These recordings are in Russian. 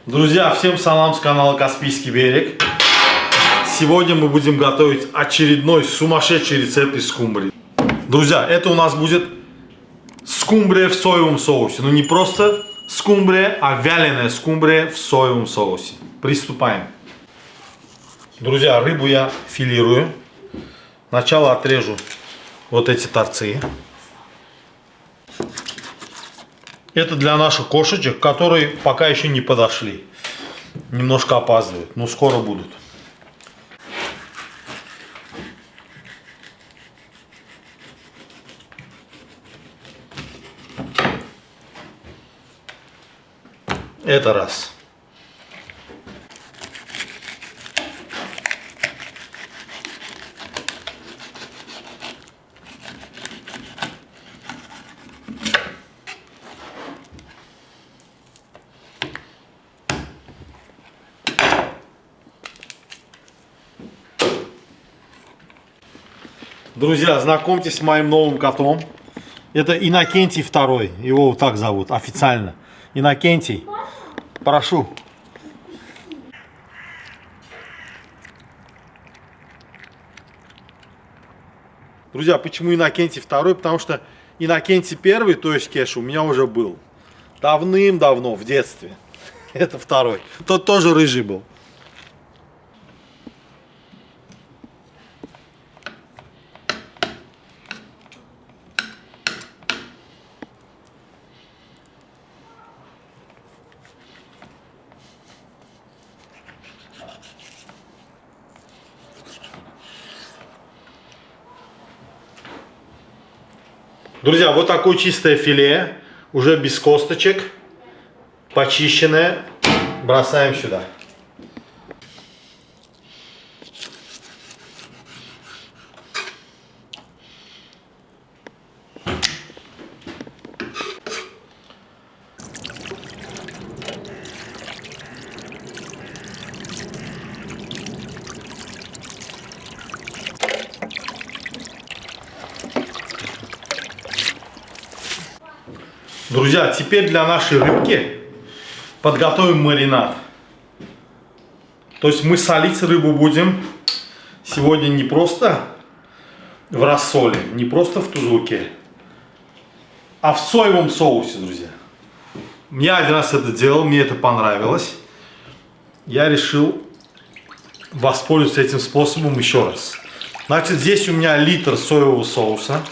Друзья, всем салам с канала Каспийский берег. Сегодня мы будем готовить очередной сумасшедший рецепт из скумбрии. Друзья, это у нас будет скумбрия в соевом соусе. Но не просто скумбрия, а вяленая скумбрия в соевом соусе. Приступаем. Друзья, рыбу я филирую. Сначала отрежу вот эти торцы. Это для наших кошечек, которые пока еще не подошли. Немножко опаздывают, но скоро будут. Это раз. Друзья, знакомьтесь с моим новым котом. Это Иннокентий II. Его вот так зовут официально. Иннокентий, прошу. Друзья, почему Иннокентий II? Потому что Иннокентий I, то есть Кеша, у меня уже был. Давным-давно, в детстве. Это второй. Тот тоже рыжий был. Друзья, вот такое чистое филе, уже без косточек, почищенное, бросаем сюда. Друзья, теперь для нашей рыбки подготовим маринад. То есть мы солить рыбу будем сегодня не просто в рассоле, не просто в тузлуке, а в соевом соусе, друзья. Я один раз это делал, мне это понравилось. Я решил воспользоваться этим способом еще раз. Значит, здесь у меня литр соевого соуса.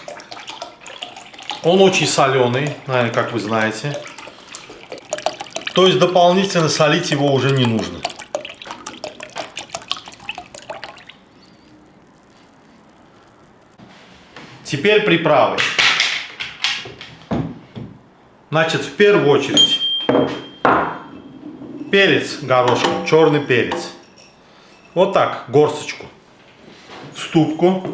Он очень соленый, наверное, как вы знаете. То есть дополнительно солить его уже не нужно. Теперь приправы. Значит, в первую очередь перец горошком, черный перец. Вот так, горсточку. В ступку.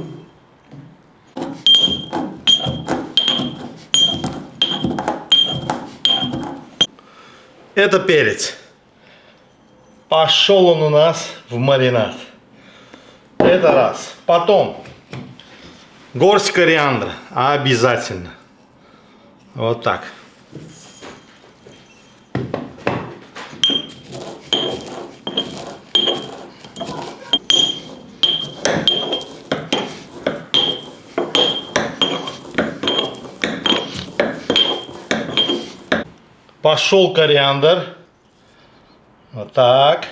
Это перец. Пошел он у нас в маринад. Это раз. Потом горсть кориандра. Обязательно. Вот так. Пошел кориандр. Вот так.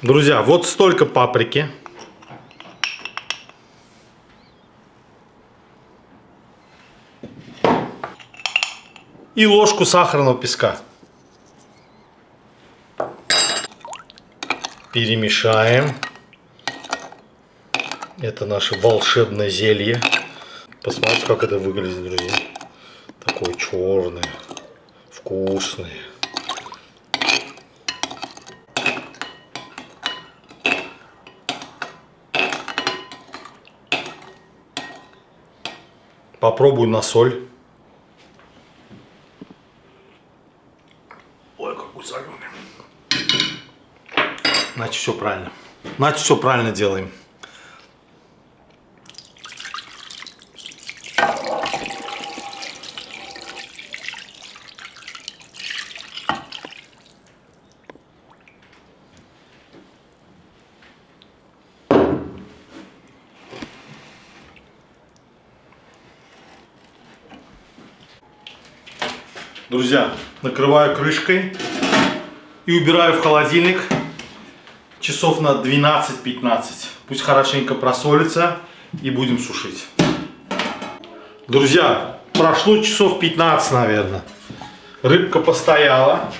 Друзья, вот столько паприки. И ложку сахарного песка. Перемешаем. Это наше волшебное зелье. Посмотрите, как это выглядит, друзья. Такое черное, вкусное. Попробуй на соль. Ой, какой соленый. Значит, все правильно. Значит, все правильно делаем. Друзья, накрываю крышкой и убираю в холодильник часов на 12-15. Пусть хорошенько просолится и будем сушить. Друзья, прошло часов 15, наверное. Рыбка постояла.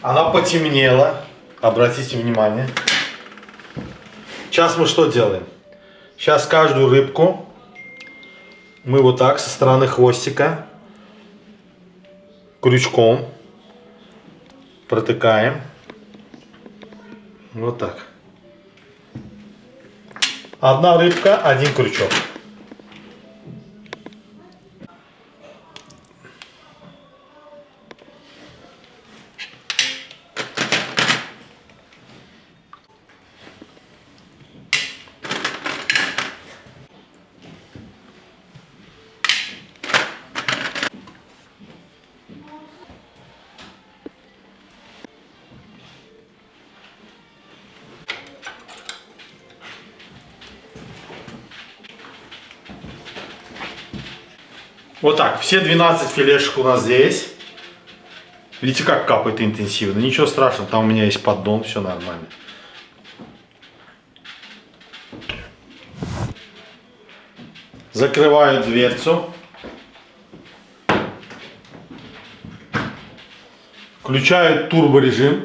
Она потемнела. Обратите внимание. Сейчас мы что делаем? Сейчас каждую рыбку мы вот так со стороны хвостика крючком протыкаем. Вот так. Одна рыбка, один крючок. Вот так, все 12 филешек у нас здесь. Видите, как капает интенсивно. Ничего страшного, там у меня есть поддон, все нормально. Закрываю дверцу. Включаю турборежим.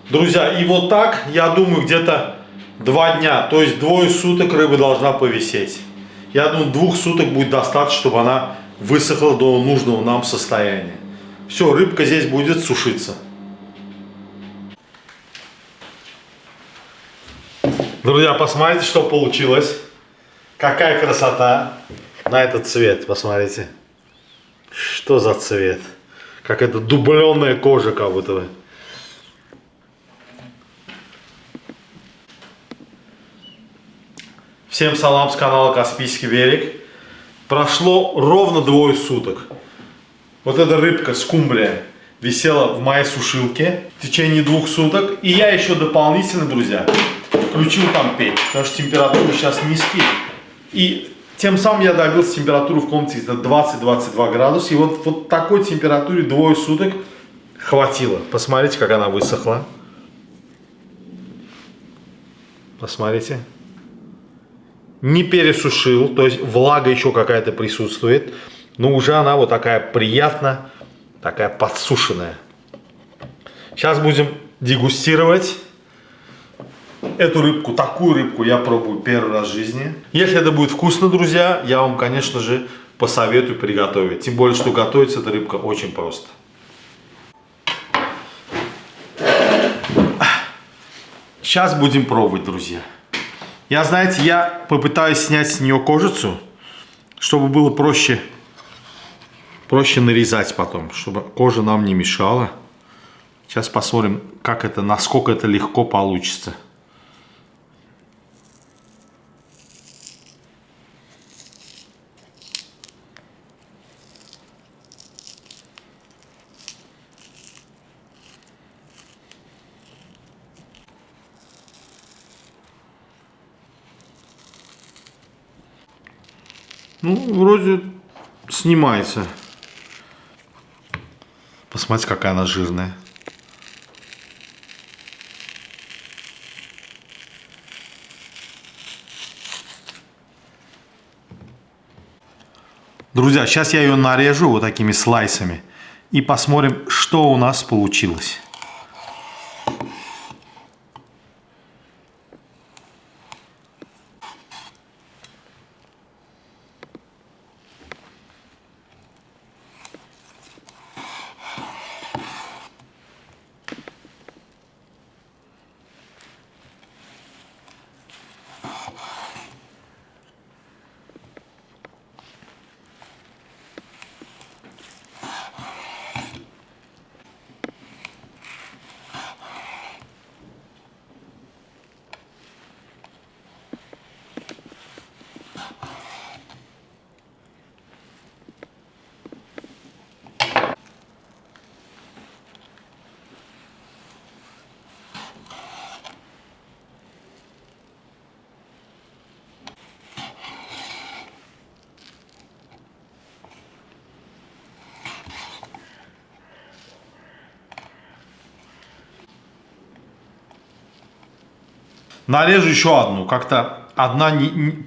Друзья, и вот так, я думаю, где-то 2 дня, то есть 2 суток рыба должна повисеть. Я думаю, 2 суток будет достаточно, чтобы она высохла до нужного нам состояния. Все, рыбка здесь будет сушиться. Друзья, посмотрите, что получилось. Какая красота на этот цвет, посмотрите. Что за цвет? Как это дубленная кожа, как будто бы. Всем салам с канала Каспийский берег. Прошло ровно 2 суток. Вот эта рыбка скумбрия висела в моей сушилке в течение 2 суток. И я еще дополнительно, друзья, включил там печь, потому что температура сейчас низкие. И тем самым я добился температуры в комнате 20-22 градуса. И вот такой температуре 2 суток хватило. Посмотрите, как она высохла. Посмотрите. Не пересушил, то есть влага еще какая-то присутствует, но уже она вот такая приятная, такая подсушенная. Сейчас будем дегустировать эту рыбку. Такую рыбку я пробую первый раз в жизни. Если это будет вкусно, друзья, я вам, конечно же, посоветую приготовить. Тем более, что готовится эта рыбка очень просто. Сейчас будем пробовать, друзья. Знаете, я попытаюсь снять с нее кожицу, чтобы было проще нарезать потом, чтобы кожа нам не мешала. Сейчас посмотрим, насколько это легко получится. Ну, вроде снимается. Посмотрите, какая она жирная. Друзья, сейчас я ее нарежу вот такими слайсами и посмотрим, что у нас получилось. Нарежу еще одну. Как-то одна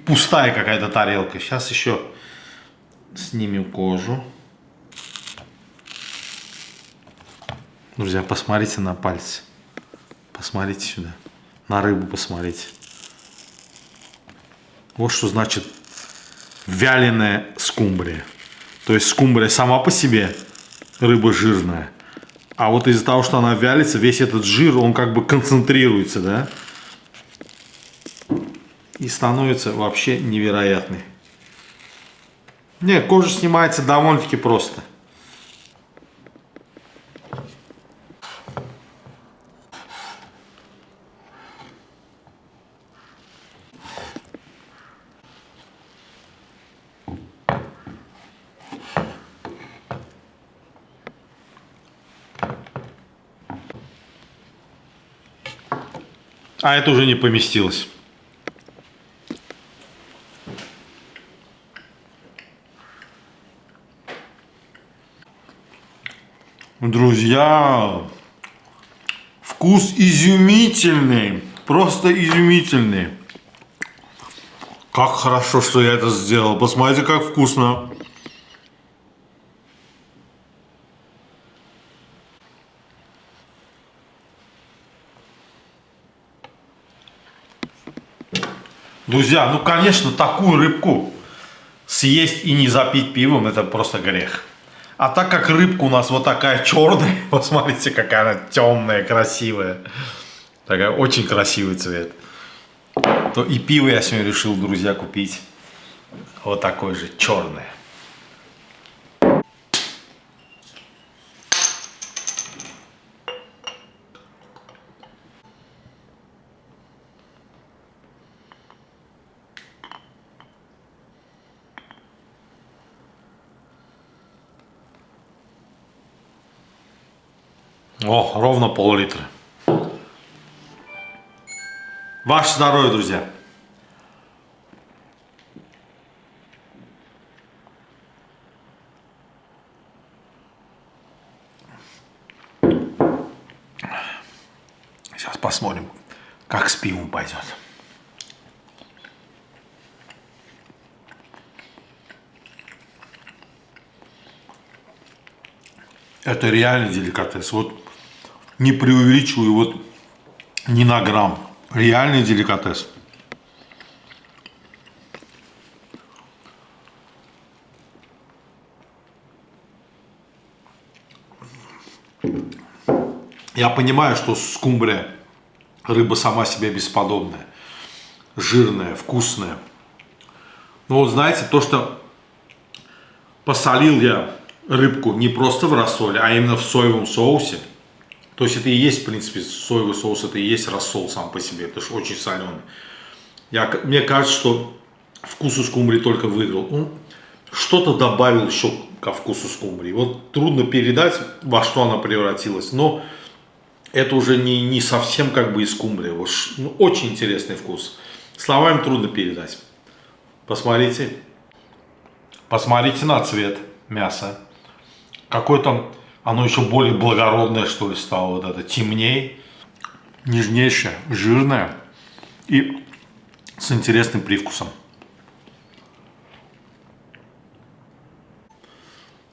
пустая какая-то тарелка. Сейчас еще снимем кожу. Друзья, посмотрите на пальцы. Посмотрите сюда. На рыбу посмотрите. Вот что значит вяленая скумбрия. То есть скумбрия сама по себе рыба жирная. А вот из-за того, что она вялится, весь этот жир, он как бы концентрируется, да? И становится вообще невероятный. Не, кожа снимается довольно-таки просто. А это уже не поместилось. Друзья, вкус изумительный, просто изумительный. Как хорошо, что я это сделал. Посмотрите, как вкусно. Друзья, ну конечно, такую рыбку съесть и не запить пивом, это просто грех. А так как рыбка у нас вот такая черная, посмотрите, какая она темная, красивая. Такая очень красивый цвет. То и пиво я сегодня решил, друзья, купить. Вот такое же черное. О, ровно пол-литра. Ваше здоровье, друзья. Сейчас посмотрим, как с пивом пойдет. Это реальный деликатес. Вот не преувеличиваю вот ни на грамм. Реальный деликатес. Я понимаю, что скумбрия рыба сама себе бесподобная, жирная, вкусная. Но вот знаете, то, что посолил я рыбку не просто в рассоле, а именно в соевом соусе. То есть это и есть, в принципе, соевый соус, это и есть рассол сам по себе, это же очень соленый. Мне кажется, что вкус у скумбрии только выиграл. Он что-то добавил еще ко вкусу скумбрии. Вот трудно передать, во что она превратилась, но это уже не совсем как бы из скумбрии. Вот, ну, очень интересный вкус. Словами трудно передать. Посмотрите. Посмотрите на цвет мяса. Какое-то оно еще более благородное, что ли, стало. Вот это темнее, нежнейшее, жирное и с интересным привкусом.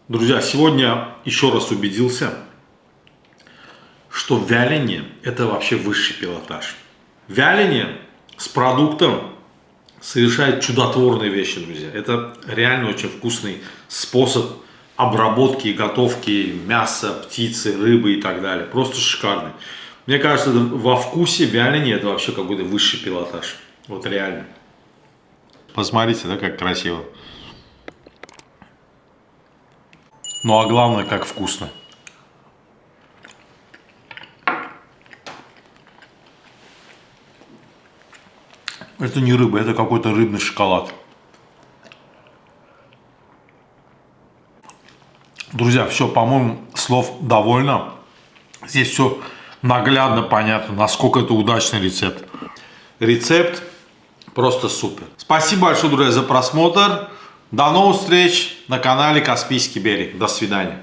Друзья, сегодня еще раз убедился, что вяление – это вообще высший пилотаж. Вяление с продуктом совершает чудотворные вещи, друзья. Это реально очень вкусный способ обработки и готовки мяса, птицы, рыбы и так далее. Просто шикарный. Мне кажется, во вкусе вяление – это вообще какой-то высший пилотаж. Вот реально. Посмотрите, да, как красиво. Ну а главное, как вкусно. Это не рыба, это какой-то рыбный шоколад. Друзья, все, по-моему, слов довольно. Здесь все наглядно понятно, насколько это удачный рецепт. Рецепт просто супер. Спасибо большое, друзья, за просмотр. До новых встреч на канале Каспийский берег. До свидания.